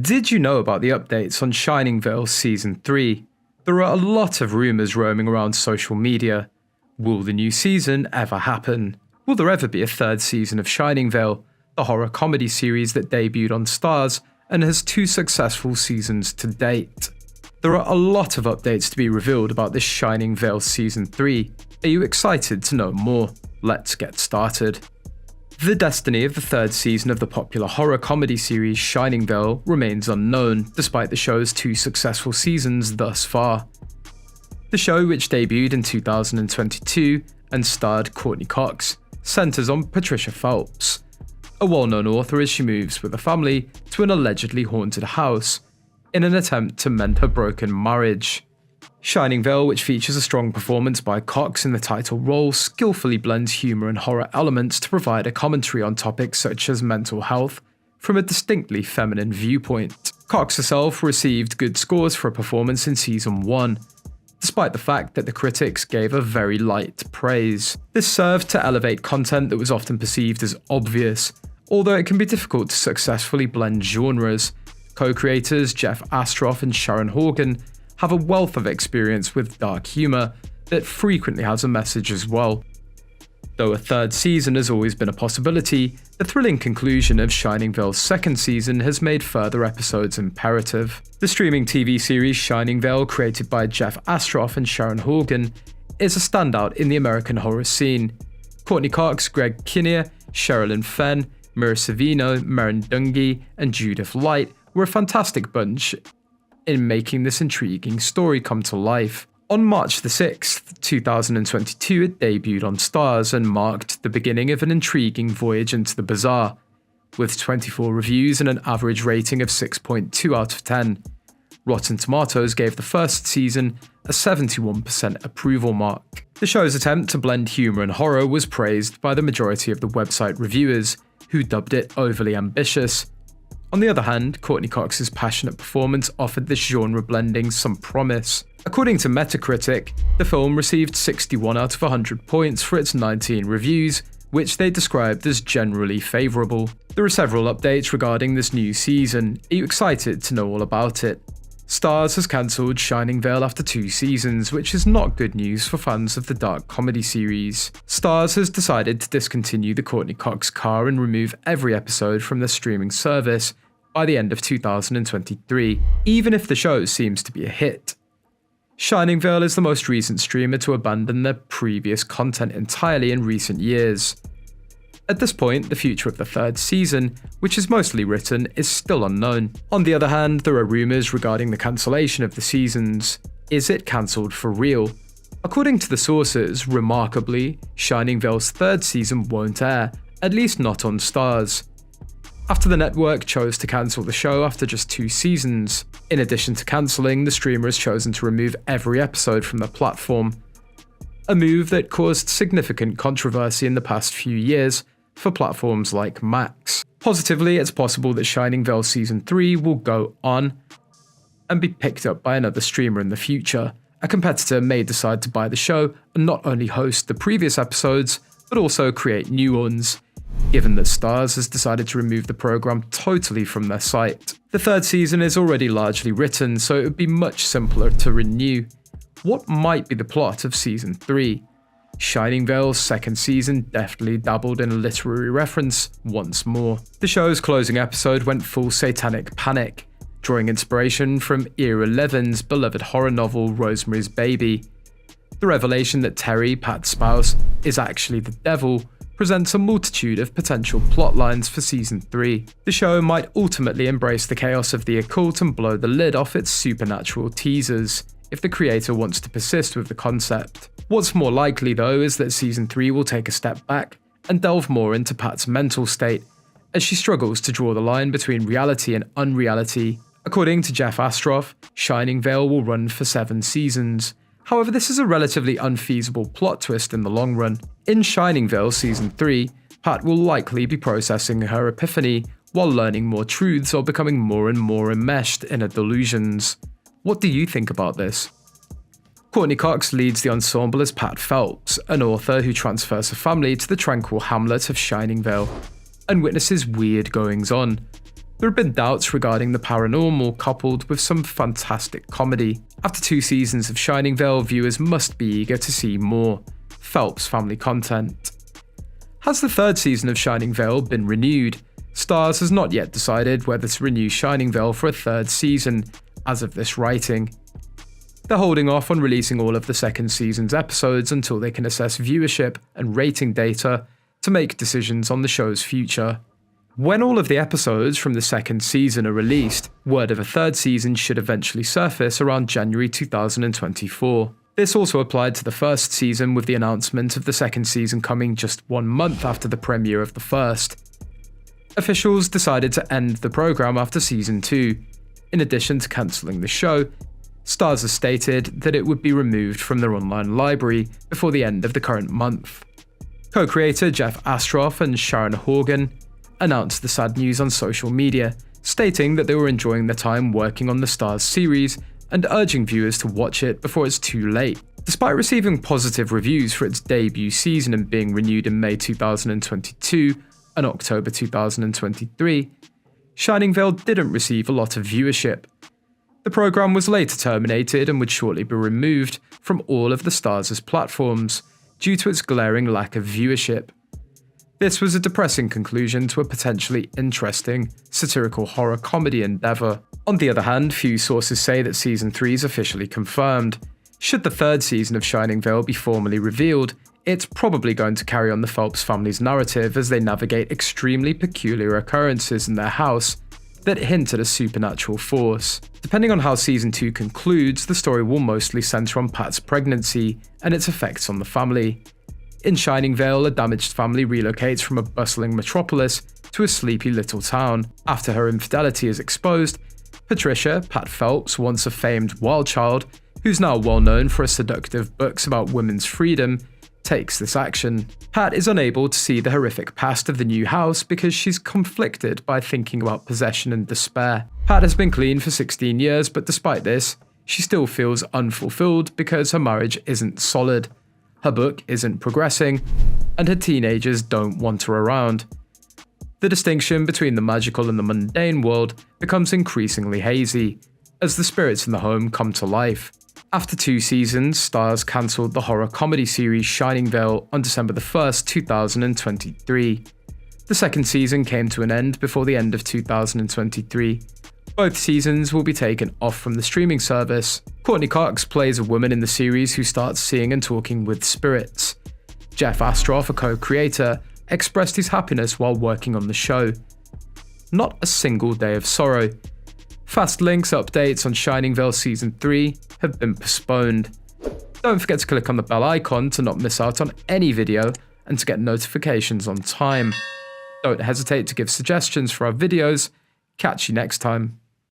Did you know about the updates on Shining Vale Season 3? There are a lot of rumours roaming around social media. Will the new season ever happen? Will there ever be a third season of Shining Vale, the horror comedy series that debuted on Starz and has 2 successful seasons to date? There are a lot of updates to be revealed about this Shining Vale Season 3. Are you excited to know more? Let's get started. The destiny of the third season of the popular horror comedy series Shining Vale remains unknown, despite the show's 2 successful seasons thus far. The show, which debuted in 2022 and starred Courtney Cox, centers on Patricia Phelps, a well-known author as she moves with a family to an allegedly haunted house in an attempt to mend her broken marriage. Shining Vale, which features a strong performance by Cox in the title role, skillfully blends humour and horror elements to provide a commentary on topics such as mental health from a distinctly feminine viewpoint. Cox herself received good scores for her performance in Season 1, despite the fact that the critics gave her very light praise. This served to elevate content that was often perceived as obvious, although it can be difficult to successfully blend genres. Co-creators Jeff Astrof and Sharon Horgan have a wealth of experience with dark humour that frequently has a message as well. Though a third season has always been a possibility, the thrilling conclusion of Shining Vale's second season has made further episodes imperative. The streaming TV series Shining Vale, created by Jeff Astrof and Sharon Horgan, is a standout in the American horror scene. Courtney Cox, Greg Kinnear, Sherilyn Fenn, Mira Sorvino, Maren Dungy, and Judith Light were a fantastic bunch in making this intriguing story come to life. On March the 6th, 2022, it debuted on Starz and marked the beginning of an intriguing voyage into the bizarre, with 24 reviews and an average rating of 6.2 out of 10. Rotten Tomatoes gave the first season a 71% approval mark. The show's attempt to blend humour and horror was praised by the majority of the website reviewers, who dubbed it overly ambitious. On the other hand, Courtney Cox's passionate performance offered this genre blending some promise. According to Metacritic, the film received 61 out of 100 points for its 19 reviews, which they described as generally favourable. There are several updates regarding this new season. Are you excited to know all about it? Starz has cancelled Shining Vale after 2 seasons, which is not good news for fans of the dark comedy series. Starz has decided to discontinue the Courtney Cox car and remove every episode from the streaming service by the end of 2023, even if the show seems to be a hit. Shining Vale is the most recent streamer to abandon their previous content entirely in recent years. At this point, the future of the third season, which is mostly written, is still unknown. On the other hand, there are rumours regarding the cancellation of the seasons. Is it cancelled for real? According to the sources, remarkably, Shining Vale's third season won't air, at least not on Starz, after the network chose to cancel the show after just 2 seasons. In addition to cancelling, the streamer has chosen to remove every episode from the platform, a move that caused significant controversy in the past few years for platforms like Max. Positively, it's possible that Shining Vale Season 3 will go on and be picked up by another streamer in the future. A competitor may decide to buy the show and not only host the previous episodes, but also create new ones, given that Starz has decided to remove the program totally from their site. The third season is already largely written, so it would be much simpler to renew. What might be the plot of Season 3? Shining Vale's second season deftly dabbled in a literary reference once more. The show's closing episode went full satanic panic, drawing inspiration from Ira Levin's beloved horror novel Rosemary's Baby. The revelation that Terry, Pat's spouse, is actually the devil presents a multitude of potential plot lines for Season 3. The show might ultimately embrace the chaos of the occult and blow the lid off its supernatural teasers, if the creator wants to persist with the concept. What's more likely though is that Season 3 will take a step back and delve more into Pat's mental state, as she struggles to draw the line between reality and unreality. According to Jeff Astrof, Shining Vale will run for 7 seasons. However, this is a relatively unfeasible plot twist in the long run. In Shining Vale Season 3, Pat will likely be processing her epiphany while learning more truths or becoming more and more enmeshed in her delusions. What do you think about this? Courtney Cox leads the ensemble as Pat Phelps, an author who transfers her family to the tranquil hamlet of Shining Vale and witnesses weird goings-on. There have been doubts regarding the paranormal coupled with some fantastic comedy. After 2 seasons of Shining Vale, viewers must be eager to see more Phelps family content. Has the 3rd season of Shining Vale been renewed? Starz has not yet decided whether to renew Shining Vale for a 3rd season, as of this writing. They're holding off on releasing all of the 2nd season's episodes until they can assess viewership and rating data to make decisions on the show's future. When all of the episodes from the 2nd season are released, word of a 3rd season should eventually surface around January 2024. This also applied to the 1st season, with the announcement of the 2nd season coming just 1 month after the premiere of the 1st. Officials decided to end the program after season 2. In addition to cancelling the show, Starz has stated that it would be removed from their online library before the end of the current month. Co-creator Jeff Astrof and Sharon Horgan announced the sad news on social media, stating that they were enjoying their time working on the Starz series and urging viewers to watch it before it's too late. Despite receiving positive reviews for its debut season and being renewed in May 2022 and October 2023, Shining Vale didn't receive a lot of viewership. The program was later terminated and would shortly be removed from all of the Starz' platforms due to its glaring lack of viewership. This was a depressing conclusion to a potentially interesting satirical horror comedy endeavour. On the other hand, few sources say that season 3 is officially confirmed. Should the 3rd season of Shining Vale be formally revealed, it's probably going to carry on the Phelps family's narrative as they navigate extremely peculiar occurrences in their house that hint at a supernatural force. Depending on how season 2 concludes, the story will mostly centre on Pat's pregnancy and its effects on the family. In Shining Vale, a damaged family relocates from a bustling metropolis to a sleepy little town. After her infidelity is exposed, Patricia, Pat Phelps, once a famed wild child, who's now well known for her seductive books about women's freedom, takes this action. Pat is unable to see the horrific past of the new house because she's conflicted by thinking about possession and despair. Pat has been clean for 16 years, but despite this, she still feels unfulfilled because her marriage isn't solid. Her book isn't progressing, and her teenagers don't want her around. The distinction between the magical and the mundane world becomes increasingly hazy as the spirits in the home come to life. After 2 seasons, Starz cancelled the horror comedy series Shining Vale on December 1st, 2023. The 2nd season came to an end before the end of 2023. Both seasons will be taken off from the streaming service. Courtney Cox plays a woman in the series who starts seeing and talking with spirits. Jeff Astrof, a co-creator, expressed his happiness while working on the show. Not a single day of sorrow. Fast links updates on Shining Vale Season 3 have been postponed. Don't forget to click on the bell icon to not miss out on any video and to get notifications on time. Don't hesitate to give suggestions for our videos. Catch you next time.